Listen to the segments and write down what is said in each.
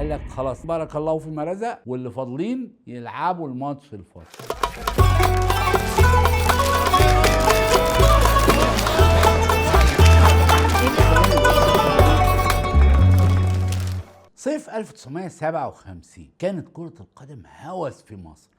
قال لك خلاص بارك الله فيما رزق، واللي فاضلين يلعبوا الماتش الفاصل. صيف 1957 كانت كرة القدم هوس في مصر،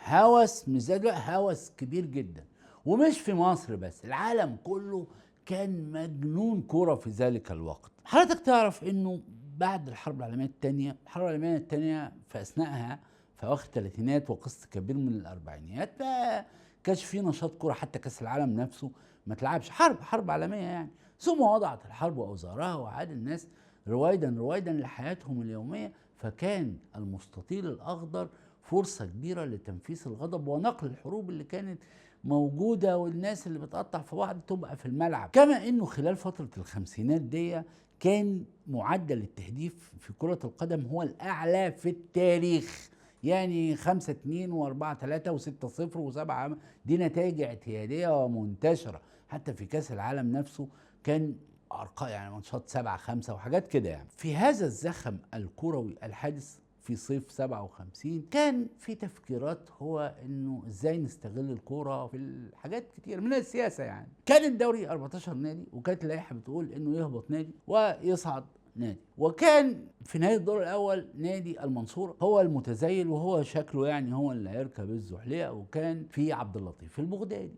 هوس مش زي دلوقتي، هوس كبير جدا. ومش في مصر بس، العالم كله كان مجنون كرة في ذلك الوقت. حضرتك تعرف انه بعد الحرب العالمية الثانية، الحرب العالمية الثانية في اثناءها في اواخر الثلاثينات وقسط كبير من الاربعينيات ما كانش في نشاط كرة، حتى كاس العالم نفسه ما تلعبش، حرب عالمية يعني. ثم وضعت الحرب اوزارها وعاد الناس رويدا لحياتهم اليومية، فكان المستطيل الأخضر فرصة كبيرة لتنفيس الغضب ونقل الحروب اللي كانت موجودة والناس اللي بتقطع في بعض تبقى في الملعب. كما انه خلال فترة الخمسينات دي كان معدل التهديف في كرة القدم هو الأعلى في التاريخ، يعني 5-2 و4-3 و6-0 و7، دي نتائج اعتيادية ومنتشرة. حتى في كأس العالم نفسه كان ارقام، يعني ماتشات 7-5 وحاجات كده. يعني في هذا الزخم الكروي الحادث في صيف 57 كان في تفكيرات، هو انه ازاي نستغل الكوره في الحاجات كتير من السياسه. يعني كان الدوري 14 نادي، وكانت اللائحه بتقول انه يهبط نادي ويصعد نادي. وكان في نهايه الدور الاول نادي المنصوره هو المتزيل، وهو شكله يعني هو اللي هيركب الزحليقه. وكان في عبد اللطيف البغدادي،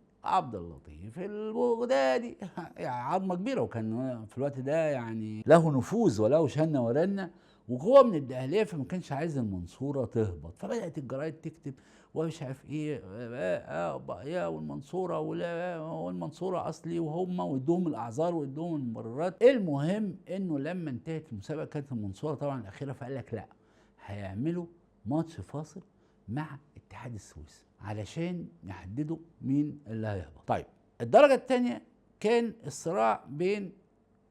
يعني عظمه كبيره، وكان في الوقت ده يعني له نفوذ وله شنه ورنه، وهو من الدقهليه، فما كانش عايز المنصوره تهبط. فبدات الجرايد تكتب ومش عارف ايه، يا والمنصوره والمنصوره اصلي، وهم وادوهم الاعذار وادوهم المبررات. المهم انه لما انتهت المسابقه كانت المنصوره طبعا الاخيره، فقال لك لا، هيعملوا ماتش فاصل مع اتحاد السويس علشان يحددوا مين اللي هيهبط. طيب الدرجه الثانيه كان الصراع بين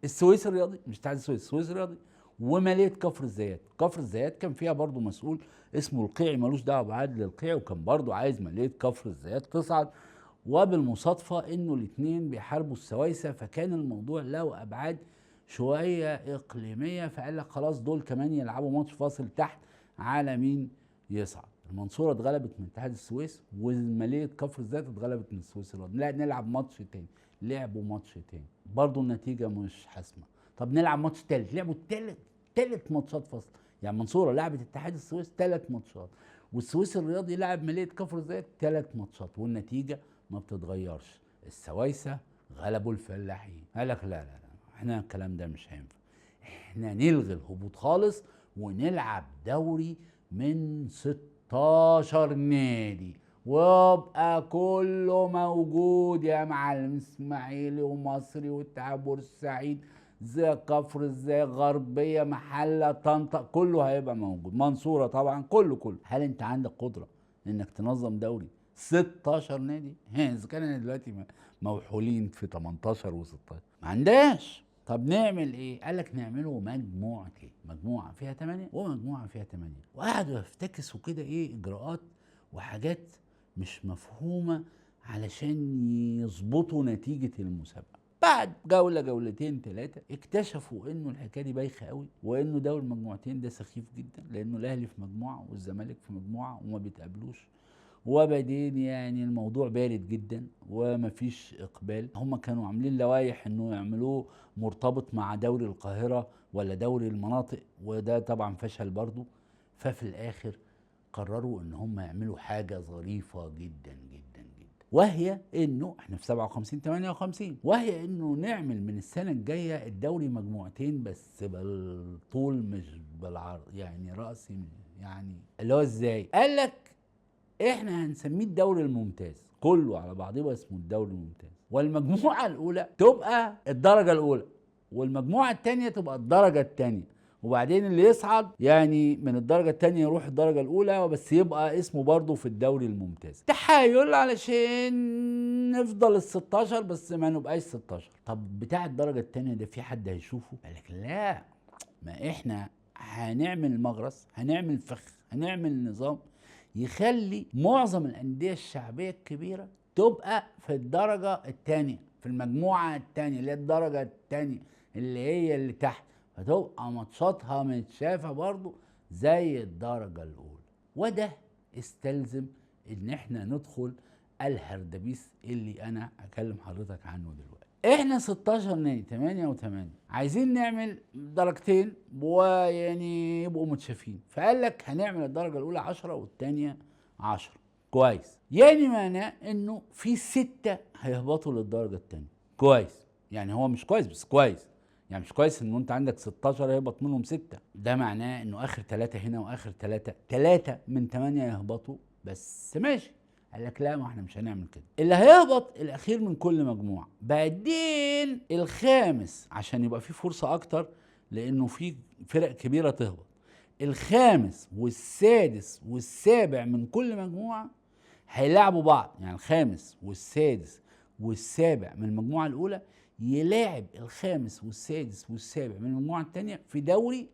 السويس الرياضي، مش اتحاد السويس، السويس الرياضي وماليه كفر الزيات. كفر الزيات كان فيها برضو مسؤول اسمه القيعي، ملوش دعوه بعادل القيعي، وكان برضو عايز ماليه كفر الزيات تصعد. وبالمصادفه انه الاثنين بيحاربوا السويسه، فكان الموضوع له ابعاد شويه اقليميه. فقال لك خلاص دول كمان يلعبوا ماتش فاصل تحت على مين يصعد. المنصوره اتغلبت من اتحاد السويس، وماليه كفر الزيات اتغلبت من السويس الرياضي. لا نلعب ماتش تاني، لعبوا ماتش تاني، برضو النتيجه مش حاسمه. طب نلعب ماتش تالت، لعبوا تالت ماتشات فاصل. يعني المنصوره لعبت اتحاد السويس 3 ماتشات، والسويس الرياضي لعب ماليه كفر الزيات 3 ماتشات، والنتيجه ما بتتغيرش. السويسه غلبوا الفلاحين. قال لك لا احنا الكلام ده مش هينفع، احنا نلغي الهبوط خالص ونلعب دوري من 16 نادي، ويبقى كله موجود يا معلم، اسماعيلي ومصري واتحاد بورسعيد، زي كفر، زي غربيه، محله، طنطا، كله هيبقى موجود، منصوره طبعا، كله. هل انت عندك قدره انك تنظم دوري 16 نادي؟ اذا كان دلوقتي موحولين في 18 و16 ما عندهاش. طب نعمل ايه؟ قال لك نعمله مجموعتين، مجموعه فيها 8 ومجموعه فيها 8، وقعدوا يفتكسوا كده ايه اجراءات وحاجات مش مفهومه علشان يظبطوا نتيجه المسابقه. بعد جوله جولتين 3 اكتشفوا انه الحكايه دي بايخه قوي، وانه دوري المجموعتين ده سخيف جدا، لانه الاهلي في مجموعه والزمالك في مجموعه وما بيتقابلوش. وبعدين يعني الموضوع بارد جدا ومفيش اقبال. هم كانوا عاملين لوائح انه يعملوه مرتبط مع دوري القاهره ولا دوري المناطق، وده طبعا فشل برضو. ففي الاخر قرروا ان هم يعملوا حاجه ظريفه جدا جدا جدا، وهي انه احنا في 57 58، وهي انه نعمل من السنه الجايه الدوري مجموعتين بس بالطول مش بالعرض، يعني راسي، يعني اللي هو ازاي؟ قال لك احنا هنسميه الدوري الممتاز، كله على بعضه بقى اسمه الدوري الممتاز، والمجموعه الاولى تبقى الدرجه الاولى، والمجموعه الثانيه تبقى الدرجه الثانيه، وبعدين اللي يصعد يعني من الدرجه الثانيه يروح الدرجه الاولى، بس يبقى اسمه برضه في الدوري الممتاز. تحايل علشان نفضل ال 16 بس ما نبقاش 16. طب بتاع الدرجه الثانيه ده في حد هيشوفه؟ قال لك لا، ما احنا هنعمل مغرس، هنعمل فخ، هنعمل نظام يخلي معظم الأندية الشعبية الكبيرة تبقى في الدرجة الثانية، في المجموعة الثانية اللي هي الدرجة الثانية اللي هي اللي تحت، فتبقى ماتشاتها متشافة برضو زي الدرجة الأولى. وده استلزم إن إحنا ندخل الهردبيس اللي أنا هكلم حضرتك عنه دلوقتي. إحنا 16 نادي 8 و8 عايزين نعمل درجتين ويعني يبقوا متشافين، فقال لك هنعمل الدرجة الأولى 10 والتانية 10. كويس، يعني معناه إنه في 6 هيهبطوا للدرجة التانية. كويس، يعني هو مش كويس بس كويس، يعني مش كويس انه انت عندك 16 يهبط منهم 6، ده معناه انه اخر 3 هنا واخر 3 من 8 يهبطوا بس، ماشي. قال لك لا، ما احنا مش هنعمل كده، اللي هيهبط الاخير من كل مجموعه، بعدين الخامس عشان يبقى في فرصه اكتر لانه في فرق كبيره تهبط، الخامس والسادس والسابع من كل مجموعه هيلعبوا بعض. يعني الخامس والسادس والسابع من المجموعه الاولى يلاعب الخامس والسادس والسابع من المجموعه الثانيه في دوري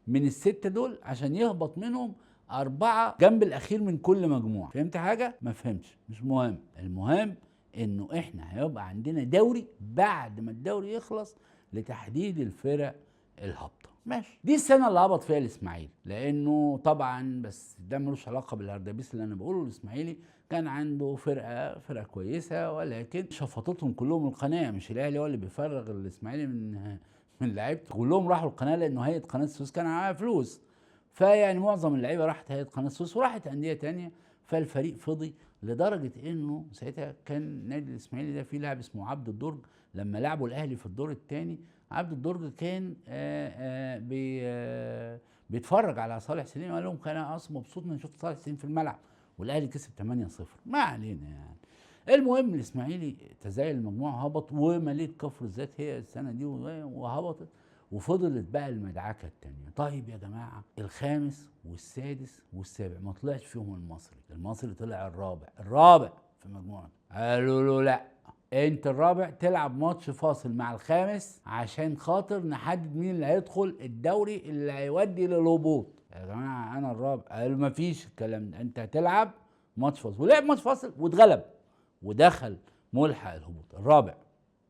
من ال6 دول عشان يهبط منهم 4 جنب الاخير من كل مجموعه. فهمت حاجه؟ ما فهمتش، مش مهم. المهم انه احنا هيبقى عندنا دوري بعد ما الدوري يخلص لتحديد الفرق الهابطه. ماشي، دي السنه اللي هبط فيها الاسماعيلي، لانه طبعا بس ده ملوش علاقه بالهردبيس اللي انا بقوله. الاسماعيلي كان عنده فرقه كويسه، ولكن شفطتهم كلهم القناه. مش الاهلي هو اللي بيفرغ الاسماعيلي من لعيبته، كلهم راحوا القناه لانه هيئه قناه السويس كان معاها فلوس. فيعني معظم اللعيبه راحت هيئه قناه السويس وراحت انديه تانية، فالفريق فضي لدرجه انه ساعتها كان نادي الاسماعيلي ده فيه لاعب اسمه عبد الدرج. لما لعبوا الاهلي في الدور الثاني، عبد الدرج كان بيتفرج على صالح سليم، قال لهم كان اصلا مبسوط ان شفت صالح سليم في الملعب، والاهلي كسب 8-0. ما علينا يعني. المهم الاسماعيلي تزايل المجموعه هبط، وماليه كفر الذات هي السنه دي وهبطت، وفضلت بقى المدعكه التانيه. طيب يا جماعه، الخامس والسادس والسابع ما طلعش فيهم المصري طلع الرابع في مجموعته. قالوا له لا، انت الرابع تلعب ماتش فاصل مع الخامس عشان خاطر نحدد مين اللي هيدخل الدوري اللي هيودي للهبوط. يا جماعه انا الرابع. قالوا ما فيش الكلام ده، انت هتلعب ماتش فاصل. ولعب ماتش فاصل واتغلب ودخل ملحق الهبوط الرابع.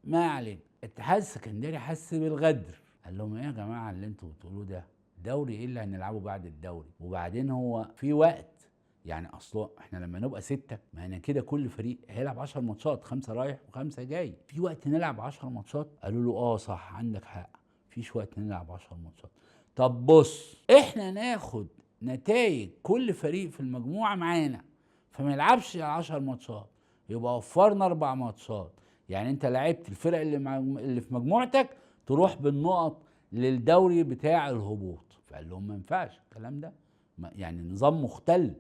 ما علينا. الاتحاد السكندري حس بالغدر، قال لهم ايه يا جماعه اللي انتوا بتقولوه ده؟ دوري ايه اللي هنلعبه بعد الدوري؟ وبعدين هو في وقت، يعني اصلا احنا لما نبقى 6 ما انا كده كل فريق هيلعب 10 ماتشات، 5 رايح و5 جاي، في وقت نلعب 10 ماتشات؟ قالوا له اه صح عندك حق، فيش وقت نلعب 10 ماتشات. طب بص، احنا ناخد نتائج كل فريق في المجموعه معانا، فما يلعبش 10 ماتشات، يبقى وفرنا 4 ماتشات. يعني انت لعبت الفرق اللي في مجموعتك تروح بالنقط للدوري بتاع الهبوط. فقال لهم ما ينفعش الكلام ده، يعني نظام مختل.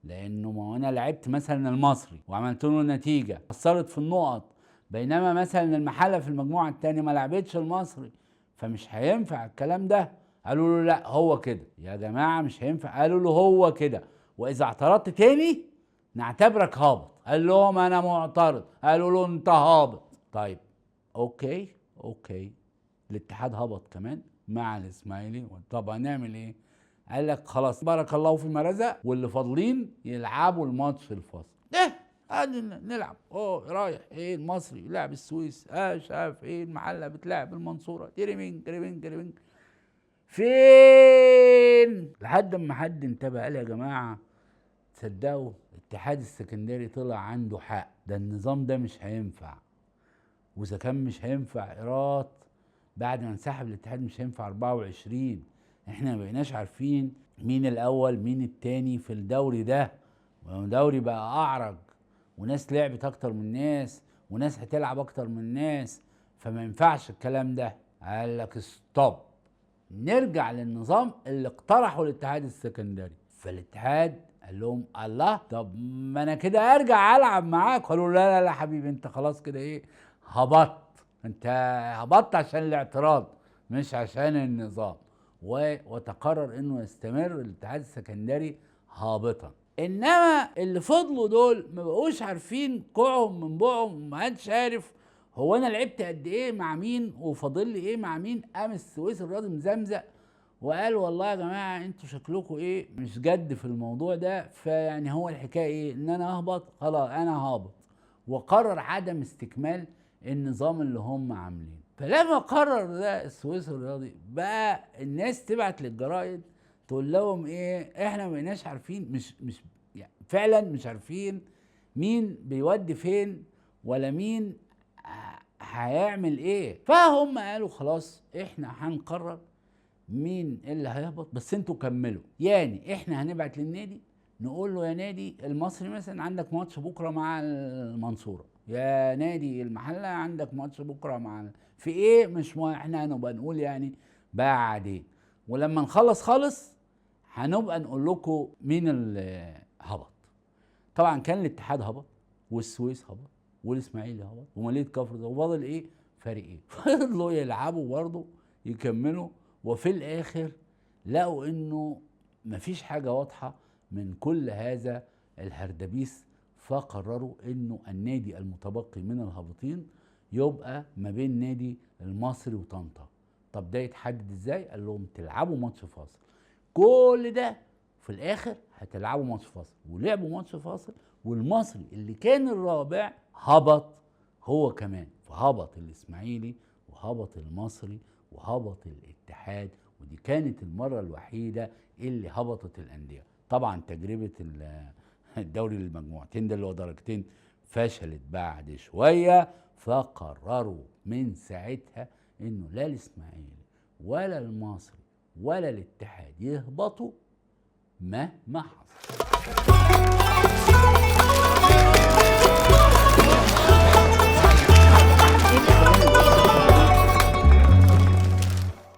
لانه ما انا لعبت مثلا المصري وعملت له نتيجه اثرت في النقط، بينما مثلا المحله في المجموعه الثانيه ما لعبتش المصري، فمش هينفع الكلام ده. قالوا له لا هو كده يا جماعه مش هينفع. قالوا له هو كده، واذا اعترضت تاني نعتبرك هابط. قال لهم انا معترض. قالوا له انت هابط. طيب اوكي الاتحاد هبط كمان مع الاسماعيلي. طب هنعمل ايه؟ قال لك خلاص بارك الله فيما رزق، واللي فاضلين يلعبوا الماتش الفاصل ده. قعدنا نلعب رايح ايه المصري يلعب السويس، مش عارف ايه المحله بتلعب المنصوره، تريبينج فين، لحد ما حد انتبه قال يا جماعه تصدقوا الاتحاد السكندري طلع عنده حق، ده النظام ده مش هينفع. واذا كان مش هينفع ايراد بعد ما انسحب الاتحاد مش هينفع 24. احنا ما بقيناش عارفين مين الاول مين التاني في الدوري ده، الدوري بقى اعرج، وناس لعبت اكتر من ناس، وناس هتلعب اكتر من ناس، فما ينفعش الكلام ده. قال لك ستوب، نرجع للنظام اللي اقترحه الاتحاد السكندري. فالاتحاد قال لهم الله، طب ما انا كده ارجع العب معاك. قالوا لا حبيبي، انت خلاص كده ايه هبطت، انت هبطت عشان الاعتراض مش عشان النظام. وتقرر انه يستمر الاتحاد السكندري هابطا. انما اللي فضلوا دول ما بقوش عارفين كوعهم من بوعهم، ما حدش عارف هو انا لعبت قد ايه مع مين وفاضل لي ايه مع مين. قام السويس الراضي مزمزق وقال والله يا جماعه انتوا شكلكم ايه مش جد في الموضوع ده، فيعني هو الحكايه ايه ان انا اهبط، خلاص انا هابط. وقرر عدم استكمال النظام اللي هم عاملينه. فلما قرر ده السويس الرياضي بقى الناس تبعت للجرائد تقول لهم ايه، احنا ما بقيناش عارفين، مش يعني فعلا مش عارفين مين بيودي فين ولا مين هيعمل ايه. فهم قالوا خلاص احنا هنقرر مين اللي هيهبط، بس انتوا كملوا. يعني احنا هنبعت للنادي نقول له يا نادي المصري مثلا عندك ماتش بكره مع المنصوره، يا نادي المحله عندك ماتش بكره مع في ايه مش احنا هنبقى نقول يعني بعدين، ولما نخلص خالص هنبقى نقول لكم مين اللي هبط. طبعا كان الاتحاد هبط والسويس هبط والاسماعيلي هبط وماليه كفر ده، وفاضل ايه؟ فريقين فضلوا يلعبوا برضه يكملوا، وفي الاخر لقوا انه مفيش حاجه واضحه من كل هذا الهردبيس، فقرروا انه النادي المتبقي من الهابطين يبقى ما بين نادي المصري وطنطا. طب ده يتحدد ازاي؟ قال لهم تلعبوا ماتش فاصل. كل ده في الاخر هتلعبوا ماتش فاصل، ولعبوا ماتش فاصل، والمصري اللي كان الرابع هبط هو كمان، فهبط الاسماعيلي وهبط المصري وهبط الاتحاد، ودي كانت المره الوحيده اللي هبطت الانديه. طبعا تجربه الدوري المجموعتين ده اللي هو درجتين فشلت بعد شويه، فقرروا من ساعتها انه لا الاسماعيلي ولا المصري ولا الاتحاد يهبطوا مهما حصل.